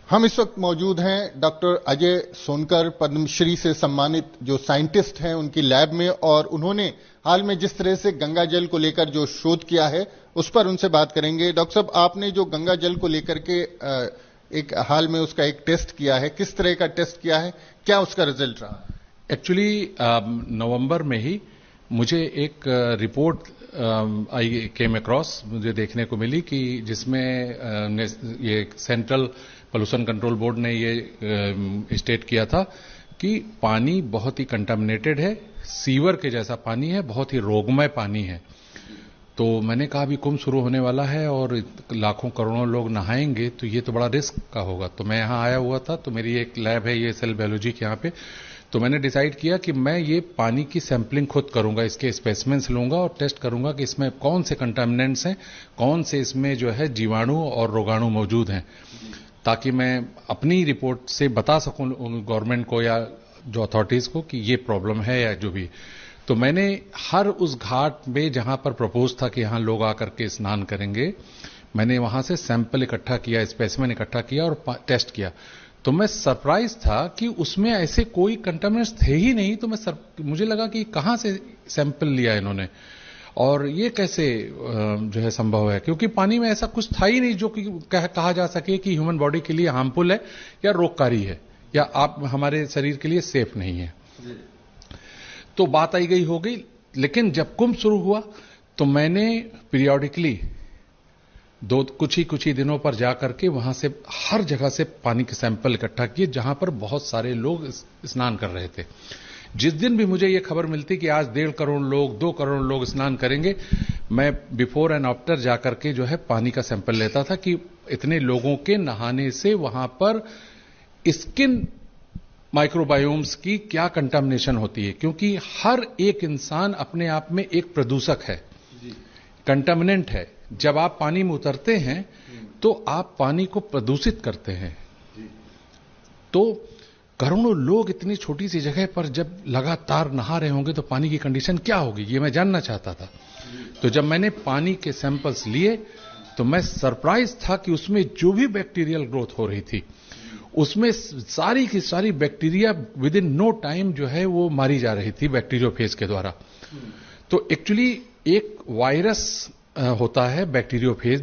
हम इस वक्त मौजूद हैं डॉक्टर अजय सोनकर, पद्मश्री से सम्मानित जो साइंटिस्ट हैं, उनकी लैब में, और उन्होंने हाल में जिस तरह से गंगा जल को लेकर जो शोध किया है उस पर उनसे बात करेंगे। डॉक्टर साहब, आपने जो गंगा जल को लेकर के एक हाल में उसका एक टेस्ट किया है, किस तरह का टेस्ट किया है, क्या उसका रिजल्ट रहा? एक्चुअली नवंबर में ही मुझे एक रिपोर्ट आई केम अक्रॉस, मुझे देखने को मिली कि जिसमें ये सेंट्रल पोल्यूशन कंट्रोल बोर्ड ने ये स्टेट किया था कि पानी बहुत ही कंटामिनेटेड है, सीवर के जैसा पानी है, बहुत ही रोगमय पानी है। तो मैंने कहा अभी कुंभ शुरू होने वाला है और लाखों करोड़ों लोग नहाएंगे तो ये तो बड़ा रिस्क का होगा। तो मैं यहाँ आया हुआ था, तो मेरी एक लैब है ये सेल बायोलॉजी के यहाँ पे, तो मैंने डिसाइड किया कि मैं ये पानी की सैंपलिंग खुद करूंगा, इसके स्पेसिमेंस लूंगा और टेस्ट करूंगा कि इसमें कौन से कंटामिनेंट्स हैं, कौन से इसमें जो है जीवाणु और रोगाणु मौजूद हैं, ताकि मैं अपनी रिपोर्ट से बता सकूं गवर्नमेंट को या जो अथॉरिटीज को कि ये प्रॉब्लम है या जो भी। तो मैंने हर उस घाट में जहां पर प्रपोज था कि यहां लोग आकर के स्नान करेंगे, मैंने वहां से सैंपल इकट्ठा किया, स्पेसिमेन इकट्ठा किया और टेस्ट किया। तो मैं सरप्राइज था कि उसमें ऐसे कोई कंटामिनेंट्स थे ही नहीं। तो मुझे लगा कि कहां से सैंपल लिया इन्होंने और ये कैसे जो है संभव है, क्योंकि पानी में ऐसा कुछ था ही नहीं जो कि कहा जा सके कि ह्यूमन बॉडी के लिए हार्मफुल है या रोगकारी है या आप हमारे शरीर के लिए सेफ नहीं है। तो बात आई गई हो गई। लेकिन जब कुंभ शुरू हुआ तो मैंने पीरियोडिकली कुछ ही दिनों पर जाकर के वहां से हर जगह से पानी के सैंपल इकट्ठा किए जहां पर बहुत सारे लोग स्नान कर रहे थे। जिस दिन भी मुझे ये खबर मिलती कि आज 1.5 करोड़ लोग 2 करोड़ लोग स्नान करेंगे, मैं बिफोर एंड आफ्टर जाकर के जो है पानी का सैंपल लेता था कि इतने लोगों के नहाने से वहां पर स्किन माइक्रोबायोम्स की क्या कंटामिनेशन होती है, क्योंकि हर एक इंसान अपने आप में एक प्रदूषक है, कंटामिनेंट है। जब आप पानी में उतरते हैं तो आप पानी को प्रदूषित करते हैं। तो करोड़ों लोग इतनी छोटी सी जगह पर जब लगातार नहा रहे होंगे तो पानी की कंडीशन क्या होगी, ये मैं जानना चाहता था। तो जब मैंने पानी के सैंपल्स लिए तो मैं सरप्राइज था कि उसमें जो भी बैक्टीरियल ग्रोथ हो रही थी उसमें सारी की सारी bacteria within no time जो है वो मारी जा रही थी बैक्टीरियोफेज के द्वारा। तो एक्चुअली एक वायरस होता है बैक्टीरियोफेज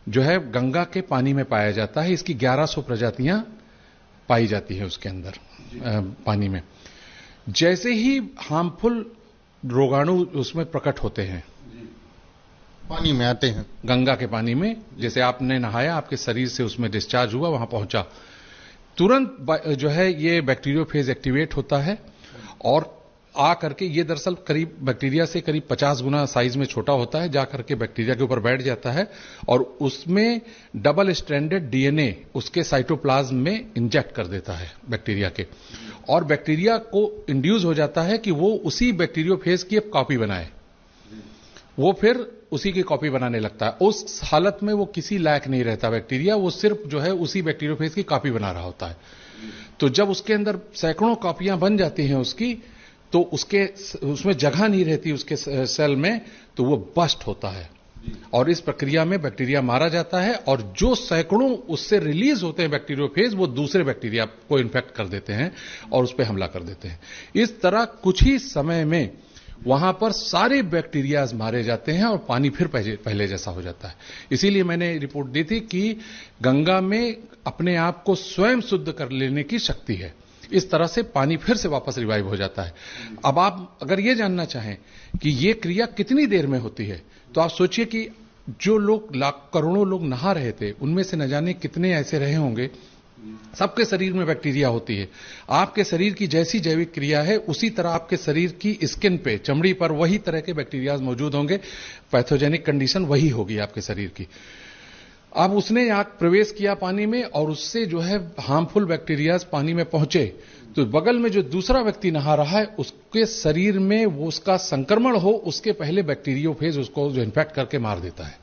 जो है गंगा के पानी में पाया जाता है। इसकी 1100 प्रजातियां पाई जाती है उसके अंदर पानी में। जैसे ही हार्मफुल रोगाणु उसमें प्रकट होते हैं, पानी में आते हैं, गंगा के पानी में, जैसे आपने नहाया, आपके शरीर से उसमें डिस्चार्ज हुआ, वहां पहुंचा, तुरंत जो है ये बैक्टीरियोफेज एक्टिवेट होता है और आ करके ये दरअसल करीब बैक्टीरिया से करीब 50 गुना साइज में छोटा होता है, जा करके बैक्टीरिया के ऊपर बैठ जाता है और उसमें डबल स्ट्रैंडेड डीएनए उसके साइटोप्लाज्म में इंजेक्ट कर देता है बैक्टीरिया के, और बैक्टीरिया को इंड्यूस हो जाता है कि वो उसी बैक्टीरियोफेज की एक कॉपी बनाए। वो फिर उसी की कॉपी बनाने लगता है। उस हालत में वो किसी लायक नहीं रहता बैक्टीरिया, वो सिर्फ जो है उसी बैक्टीरियोफेज की कॉपी बना रहा होता है। तो जब उसके अंदर सैकड़ों कॉपियां बन जाती हैं उसकी, तो उसमें जगह नहीं रहती उसके सेल में, तो वो बस्ट होता है और इस प्रक्रिया में बैक्टीरिया मारा जाता है और जो सैकड़ों उससे रिलीज होते हैं बैक्टीरियोफेज, वो दूसरे बैक्टीरिया को इन्फेक्ट कर देते हैं और उस पर हमला कर देते हैं। इस तरह कुछ ही समय में वहां पर सारे बैक्टीरियाज मारे जाते हैं और पानी फिर पहले जैसा हो जाता है। इसीलिए मैंने रिपोर्ट दी थी कि गंगा में अपने आप को स्वयं शुद्ध कर लेने की शक्ति है। इस तरह से पानी फिर से वापस रिवाइव हो जाता है। अब आप अगर ये जानना चाहें कि ये क्रिया कितनी देर में होती है, तो आप सोचिए कि जो लोग करोड़ों लोग नहा रहे थे, उनमें से न जाने कितने ऐसे रहे होंगे, सबके शरीर में बैक्टीरिया होती है। आपके शरीर की जैसी जैविक क्रिया है उसी तरह आपके शरीर की स्किन पे, चमड़ी पर वही तरह के बैक्टीरिया मौजूद होंगे, पैथोजेनिक कंडीशन वही होगी आपके शरीर की। अब उसने यहाँ प्रवेश किया पानी में और उससे जो है हार्मफुल बैक्टीरियाज पानी में पहुंचे, तो बगल में जो दूसरा व्यक्ति नहा रहा है उसके शरीर में वो उसका संक्रमण हो उसके पहले बैक्टीरियोफेज उसको जो इन्फेक्ट करके मार देता है।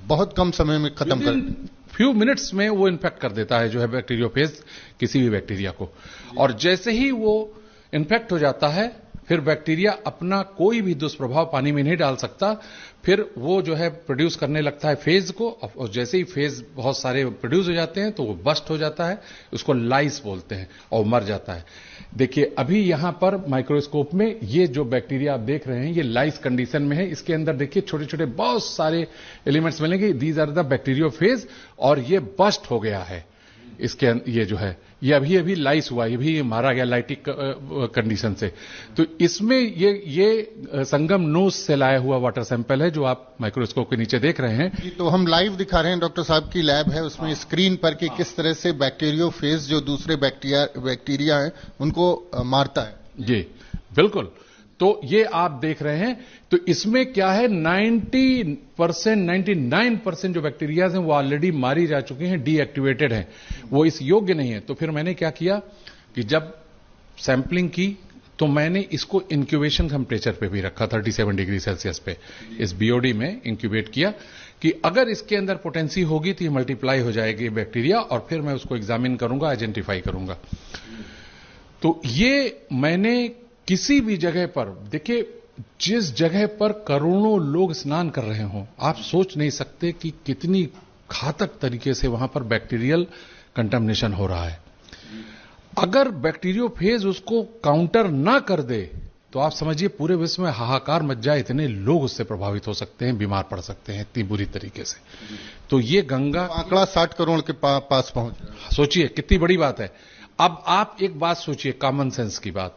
बहुत कम समय में खत्म कर, फ्यू मिनट्स में वो इन्फेक्ट कर देता है जो है बैक्टीरियोफेज किसी भी बैक्टीरिया को। और जैसे ही वो इन्फेक्ट हो जाता है फिर बैक्टीरिया अपना कोई भी दुष्प्रभाव पानी में नहीं डाल सकता, फिर वो जो है प्रोड्यूस करने लगता है फेज को, और जैसे ही फेज बहुत सारे प्रोड्यूस हो जाते हैं तो वो बस्ट हो जाता है, उसको लाइस बोलते हैं, और मर जाता है। देखिए अभी यहां पर माइक्रोस्कोप में ये जो बैक्टीरिया आप देख रहे हैं ये लाइस कंडीशन में है, इसके अंदर देखिए छोटे छोटे बहुत सारे एलिमेंट्स मिलेंगे, दीज आर द बैक्टीरियोफेज, और ये बस्ट हो गया है। इसके ये जो है ये अभी अभी लाइस हुआ, ये भी मारा गया लाइटिक कंडीशन से। तो इसमें ये संगम नोज से लाया हुआ वाटर सैंपल है जो आप माइक्रोस्कोप के नीचे देख रहे हैं। तो हम लाइव दिखा रहे हैं, डॉक्टर साहब की लैब है उसमें स्क्रीन पर कि किस तरह से बैक्टीरियोफेज जो दूसरे बैक्टीरिया हैं उनको मारता है। जी बिल्कुल, तो ये आप देख रहे हैं। तो इसमें क्या है, 99% जो बैक्टीरिया हैं वो ऑलरेडी मारी जा चुकी हैं, डीएक्टिवेटेड हैं, वो इस योग्य नहीं है। तो फिर मैंने क्या किया कि जब सैंपलिंग की तो मैंने इसको इंक्यूबेशन टेम्परेचर पे भी रखा, 37 डिग्री सेल्सियस पे इस बीओडी में इंक्यूबेट किया कि अगर इसके अंदर पोटेंसी होगी तो ये मल्टीप्लाई हो जाएगी बैक्टीरिया, और फिर मैं उसको एग्जामिन करूंगा, आइडेंटिफाई करूंगा। तो ये मैंने किसी भी जगह पर, देखिए जिस जगह पर करोड़ों लोग स्नान कर रहे हों, आप सोच नहीं सकते कि कितनी घातक तरीके से वहां पर बैक्टीरियल कंटामिनेशन हो रहा है। अगर बैक्टीरियोफेज उसको काउंटर ना कर दे तो आप समझिए पूरे विश्व में हाहाकार मच जाए, इतने लोग उससे प्रभावित हो सकते हैं, बीमार पड़ सकते हैं इतनी बुरी तरीके से। तो ये गंगा आंकड़ा 60 करोड़ के पास पहुंच रहा है। सोचिए कितनी बड़ी बात है। अब आप एक बात सोचिए, कॉमन सेंस की बात,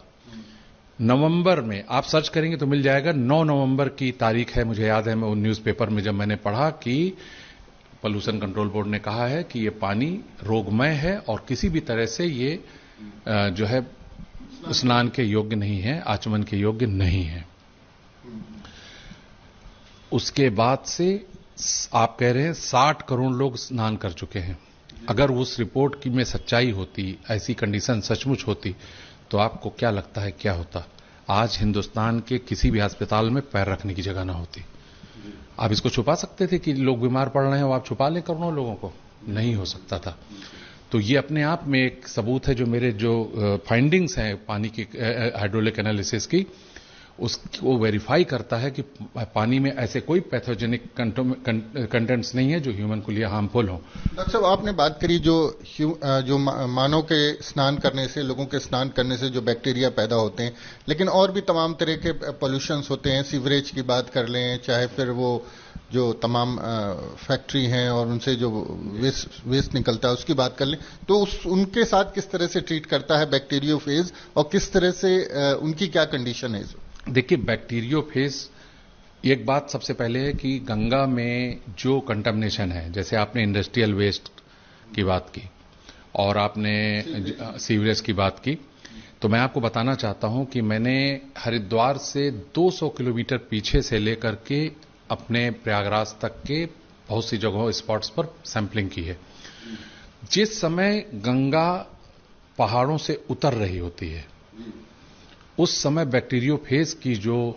नवंबर में आप सर्च करेंगे तो मिल जाएगा, 9 नवंबर की तारीख है, मुझे याद है, मैं उन न्यूज़पेपर में जब मैंने पढ़ा कि पोल्यूशन कंट्रोल बोर्ड ने कहा है कि ये पानी रोगमय है और किसी भी तरह से ये जो है स्नान के योग्य नहीं है, आचमन के योग्य नहीं है। उसके बाद से आप कह रहे हैं 60 करोड़ लोग स्नान कर चुके हैं। अगर उस रिपोर्ट की में सच्चाई होती, ऐसी कंडीशन सचमुच होती, तो आपको क्या लगता है क्या होता? आज हिंदुस्तान के किसी भी अस्पताल में पैर रखने की जगह ना होती। आप इसको छुपा सकते थे कि लोग बीमार पड़ रहे हैं, और आप छुपा ले करोड़ों लोगों को? नहीं हो सकता था। तो ये अपने आप में एक सबूत है, जो मेरे जो फाइंडिंग्स हैं पानी की हाइड्रोलिक एनालिसिस की, उसको वेरीफाई करता है कि पानी में ऐसे कोई पैथोजेनिक कंटेंट्स नहीं है जो ह्यूमन के लिए हार्मफुल हो। डॉक्टर साहब, आपने बात करी जो मानव के स्नान करने से, लोगों के स्नान करने से जो बैक्टीरिया पैदा होते हैं, लेकिन और भी तमाम तरह के पॉल्यूशंस होते हैं। सीवरेज की बात कर लें, चाहे फिर वो जो तमाम फैक्ट्री हैं और उनसे जो वेस्ट निकलता है उसकी बात कर लें, तो उनके साथ किस तरह से ट्रीट करता है बैक्टीरियोफेज, और किस तरह से उनकी क्या कंडीशन है? देखिए बैक्टीरियोफेज, एक बात सबसे पहले है कि गंगा में जो कंटामिनेशन है, जैसे आपने इंडस्ट्रियल वेस्ट की बात की और आपने सीवरेज की बात की, तो मैं आपको बताना चाहता हूं कि मैंने हरिद्वार से 200 किलोमीटर पीछे से लेकर के अपने प्रयागराज तक के बहुत सी जगहों स्पॉट्स पर सैंपलिंग की है। जिस समय गंगा पहाड़ों से उतर रही होती है उस समय बैक्टीरियोफेज की जो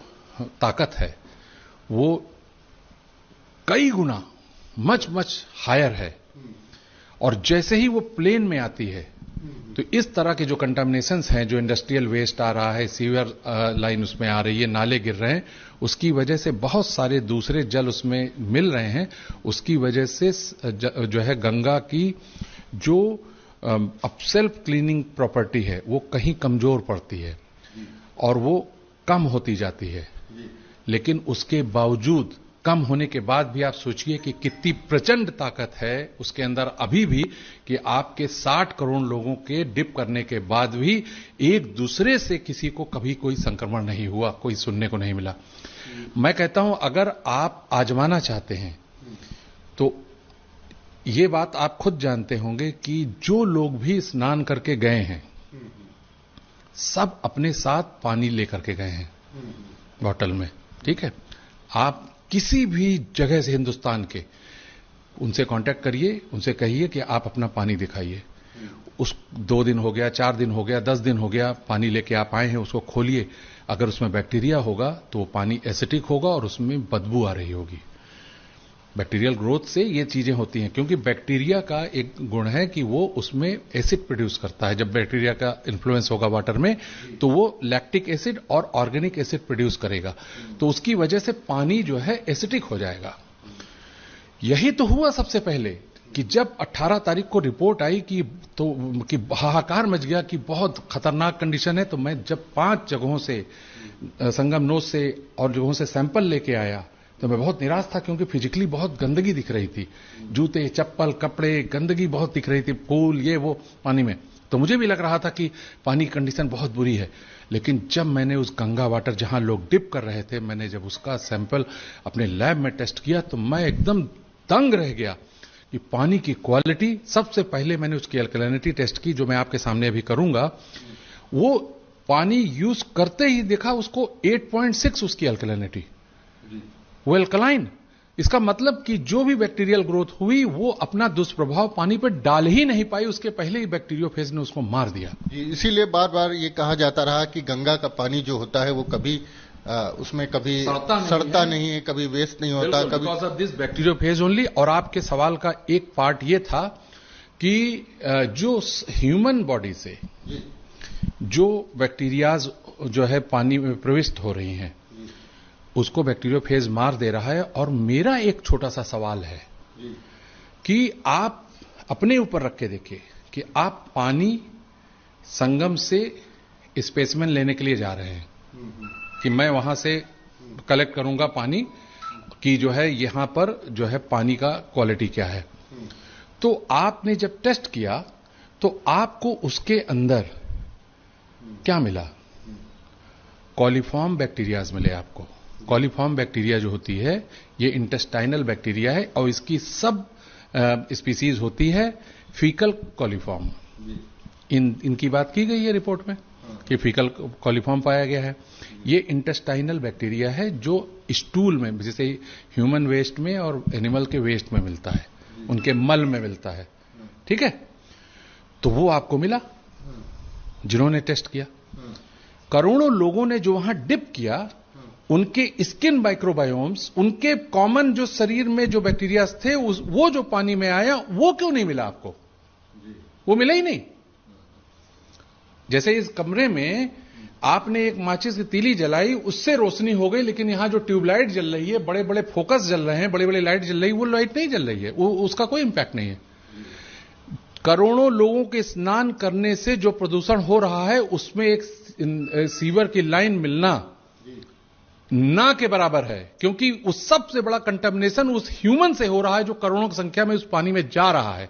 ताकत है वो कई गुना मच हायर है, और जैसे ही वो प्लेन में आती है तो इस तरह के जो कंटामिनेशंस हैं, जो इंडस्ट्रियल वेस्ट आ रहा है, सीवर लाइन उसमें आ रही है, नाले गिर रहे हैं, उसकी वजह से बहुत सारे दूसरे जल उसमें मिल रहे हैं, उसकी वजह से जो है गंगा की जो अब सेल्फ क्लीनिंग प्रॉपर्टी है वो कहीं कमजोर पड़ती है और वो कम होती जाती है। लेकिन उसके बावजूद, कम होने के बाद भी आप सोचिए कि कितनी प्रचंड ताकत है उसके अंदर अभी भी, कि आपके 60 करोड़ लोगों के डिप करने के बाद भी एक दूसरे से किसी को कभी कोई संक्रमण नहीं हुआ, कोई सुनने को नहीं मिला। मैं कहता हूं अगर आप आजमाना चाहते हैं तो ये बात आप खुद जानते होंगे कि जो लोग भी स्नान करके गए हैं सब अपने साथ पानी लेकर के गए हैं बॉटल में, ठीक है। आप किसी भी जगह से हिंदुस्तान के उनसे कांटेक्ट करिए, उनसे कहिए कि आप अपना पानी दिखाइए। उस 2 दिन हो गया, 4 दिन हो गया, 10 दिन हो गया, पानी लेके आप आए हैं, उसको खोलिए, अगर उसमें बैक्टीरिया होगा तो वो पानी एसिडिक होगा और उसमें बदबू आ रही होगी। बैक्टीरियल ग्रोथ से ये चीजें होती हैं, क्योंकि बैक्टीरिया का एक गुण है कि वो उसमें एसिड प्रोड्यूस करता है। जब बैक्टीरिया का इन्फ्लुएंस होगा वाटर में तो वो लैक्टिक एसिड और ऑर्गेनिक एसिड प्रोड्यूस करेगा, तो उसकी वजह से पानी जो है एसिडिक हो जाएगा। यही तो हुआ सबसे पहले कि जब 18 तारीख को रिपोर्ट आई कि हाहाकार मच गया कि बहुत खतरनाक कंडीशन है, तो मैं जब 5 जगहों से संगम नोज से और जगहों से सैंपल लेके आया तो मैं बहुत निराश था, क्योंकि फिजिकली बहुत गंदगी दिख रही थी, जूते चप्पल कपड़े गंदगी बहुत दिख रही थी, पूल ये वो पानी में। तो मुझे भी लग रहा था कि पानी की कंडीशन बहुत बुरी है। लेकिन जब मैंने उस गंगा वाटर जहां लोग डिप कर रहे थे, मैंने जब उसका सैंपल अपने लैब में टेस्ट किया तो मैं एकदम दंग रह गया कि पानी की क्वालिटी। सबसे पहले मैंने उसकी अल्कलिनिटी टेस्ट की, जो मैं आपके सामने अभी करूंगा। वो पानी यूज करते ही देखा उसको 8.6 उसकी अल्कलिनिटी, वो अल्कलाइन। इसका मतलब कि जो भी बैक्टीरियल ग्रोथ हुई वो अपना दुष्प्रभाव पानी पर डाल ही नहीं पाई, उसके पहले ही बैक्टीरियोफेज ने उसको मार दिया। इसीलिए बार बार ये कहा जाता रहा कि गंगा का पानी जो होता है वो कभी उसमें कभी सड़ता नहीं है, कभी वेस्ट नहीं होता, कभी because of this bacteriophage only. और आपके सवाल का एक पार्ट ये था कि जो ह्यूमन बॉडी से जो बैक्टीरियाज जो है पानी में प्रविष्ट हो रही हैं उसको बैक्टीरियोफेज मार दे रहा है। और मेरा एक छोटा सा सवाल है कि आप अपने ऊपर रख के देखिए कि आप पानी संगम से स्पेसिमेन लेने के लिए जा रहे हैं कि मैं वहां से कलेक्ट करूंगा पानी कि जो है यहां पर जो है पानी का क्वालिटी क्या है। तो आपने जब टेस्ट किया तो आपको उसके अंदर क्या मिला? कॉलीफॉर्म बैक्टीरियाज मिले आपको। कॉलीफॉर्म बैक्टीरिया जो होती है ये इंटेस्टाइनल बैक्टीरिया है और इसकी सब स्पीसीज होती है फीकल कॉलीफॉर्म। इनकी बात की गई है रिपोर्ट में कि फीकल कॉलीफॉर्म पाया गया है। ये इंटेस्टाइनल बैक्टीरिया है जो स्टूल में, जैसे ह्यूमन वेस्ट में और एनिमल के वेस्ट में मिलता है, उनके मल में मिलता है। ठीक है, तो वो आपको मिला जिन्होंने टेस्ट किया। करोड़ों लोगों ने जो वहां डिप किया उनके स्किन माइक्रोबायोम्स, उनके कॉमन जो शरीर में जो बैक्टीरिया थे वो जो पानी में आया वो क्यों नहीं मिला आपको? वो मिला ही नहीं। जैसे इस कमरे में आपने एक माचिस की तीली जलाई, उससे रोशनी हो गई, लेकिन यहां जो ट्यूबलाइट जल रही है, बड़े बड़े फोकस जल रहे हैं, बड़े बड़े लाइट जल रही है, वो लाइट नहीं जल रही है, वो उसका कोई इंपैक्ट नहीं है। करोड़ों लोगों के स्नान करने से जो प्रदूषण हो रहा है उसमें एक सीवर की लाइन मिलना ना के बराबर है, क्योंकि उस सबसे बड़ा कंटेमिनेशन उस ह्यूमन से हो रहा है जो करोड़ों की संख्या में उस पानी में जा रहा है।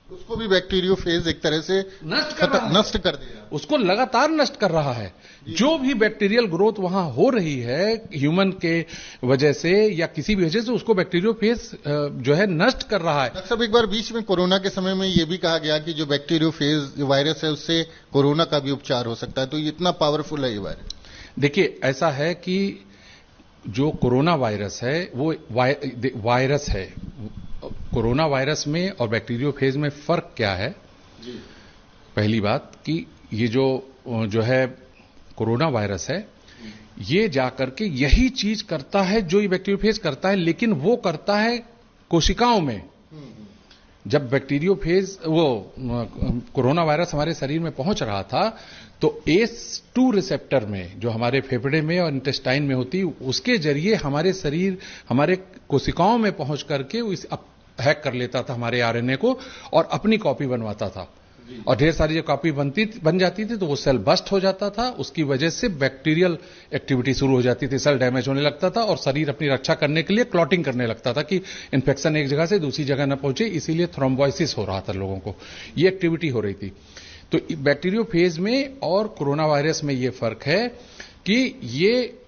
उसको भी बैक्टीरियोफेज एक तरह से नष्ट कर दिया, उसको लगातार नष्ट कर रहा है। जो भी बैक्टीरियल ग्रोथ वहां हो रही है ह्यूमन के वजह से या किसी भी वजह से, उसको बैक्टीरियोफेज जो है नष्ट कर रहा है। डॉक्टर साहब, एक बार बीच में कोरोना के समय में यह भी कहा गया कि जो बैक्टीरियोफेज वायरस है उससे कोरोना का भी उपचार हो सकता है, तो इतना पावरफुल है ये वायरस? देखिए, ऐसा है कि जो कोरोना वायरस है वो वायरस है। कोरोना वायरस में और बैक्टीरियोफेज में फर्क क्या है? पहली बात कि ये जो है कोरोना वायरस है, ये जाकर के यही चीज करता है जो ये बैक्टीरियोफेज करता है, लेकिन वो करता है कोशिकाओं में। जब बैक्टीरियोफेज कोरोना वायरस हमारे शरीर में पहुंच रहा था तो ACE2 रिसेप्टर में, जो हमारे फेफड़े में और इंटेस्टाइन में होती, उसके जरिए हमारे शरीर, हमारे कोशिकाओं में पहुंच करके हैक कर लेता था हमारे आरएनए को और अपनी कॉपी बनवाता था। और ढेर सारी जो कॉपी बन जाती थी तो वो सेल बस्ट हो जाता था, उसकी वजह से बैक्टीरियल एक्टिविटी शुरू हो जाती थी, सेल डैमेज होने लगता था और शरीर अपनी रक्षा करने के लिए क्लॉटिंग करने लगता था कि इन्फेक्शन एक जगह से दूसरी जगह न पहुंचे, इसीलिए थ्रोम्बोसिस हो रहा था लोगों को। ये एक्टिविटी हो रही थी। तो बैक्टीरियोफेज में और कोरोना वायरस में ये फर्क है कि ये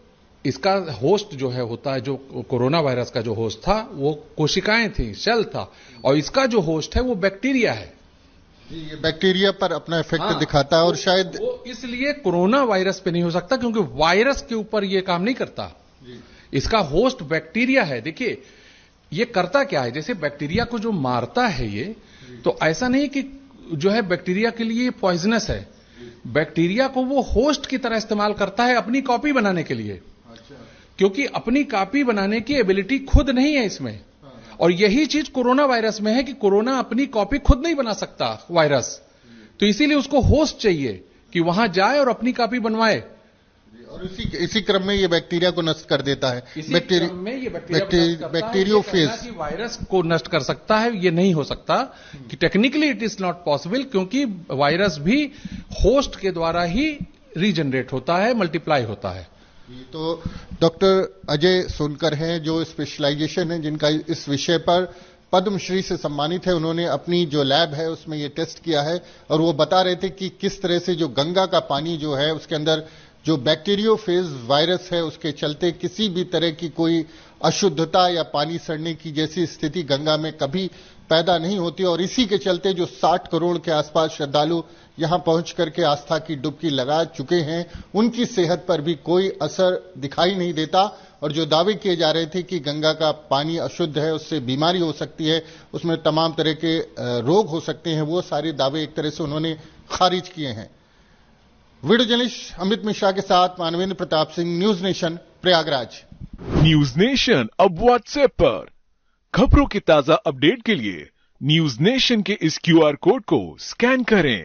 इसका होस्ट जो है होता है, जो कोरोना वायरस का जो होस्ट था वो कोशिकाएं थी, सेल था, और इसका जो होस्ट है वो बैक्टीरिया है। ये बैक्टीरिया पर अपना इफेक्ट दिखाता है और शायद वो इसलिए कोरोना वायरस पे नहीं हो सकता क्योंकि वायरस के ऊपर ये काम नहीं करता। इसका होस्ट बैक्टीरिया है। देखिए ये करता क्या है, जैसे बैक्टीरिया को जो मारता है ये, तो ऐसा नहीं कि जो है बैक्टीरिया के लिए पॉइजनस है। बैक्टीरिया को वो होस्ट की तरह इस्तेमाल करता है अपनी कॉपी बनाने के लिए, क्योंकि अपनी कॉपी बनाने की एबिलिटी खुद नहीं है इसमें, और यही चीज कोरोना वायरस में है कि कोरोना अपनी कॉपी खुद नहीं बना सकता वायरस, तो इसीलिए उसको होस्ट चाहिए कि वहां जाए और अपनी कॉपी बनवाए, और इसी क्रम में ये बैक्टीरिया को नष्ट कर देता है। बैक्टीरियोफेज कि वायरस को नष्ट कर सकता है, ये नहीं हो सकता कि technically it is not possible, क्योंकि वायरस भी होस्ट के द्वारा ही रीजनरेट होता है, मल्टीप्लाई होता है। तो डॉक्टर अजय सोनकर हैं जो स्पेशलाइजेशन है, जिनका इस विषय पर पद्मश्री से सम्मानित है। उन्होंने अपनी जो लैब है उसमें ये टेस्ट किया है और वो बता रहे थे कि किस तरह से जो गंगा का पानी जो है उसके अंदर जो बैक्टीरियोफेज वायरस है उसके चलते किसी भी तरह की कोई अशुद्धता या पानी सड़ने की जैसी स्थिति गंगा में कभी पैदा नहीं होती, और इसी के चलते जो 60 करोड़ के आसपास श्रद्धालु यहां पहुंच करके आस्था की डुबकी लगा चुके हैं, उनकी सेहत पर भी कोई असर दिखाई नहीं देता। और जो दावे किए जा रहे थे कि गंगा का पानी अशुद्ध है, उससे बीमारी हो सकती है, उसमें तमाम तरह के रोग हो सकते हैं, वो सारे दावे एक तरह से उन्होंने खारिज किए हैं। वीडियो जर्नलिस्ट अमित मिश्रा के साथ Manvendra Pratap Singh, news nation, Prayagraj. News nation अब व्हाट्सएप पर खबरों की ताजा अपडेट के लिए न्यूज नेशन के इस QR कोड को स्कैन करें।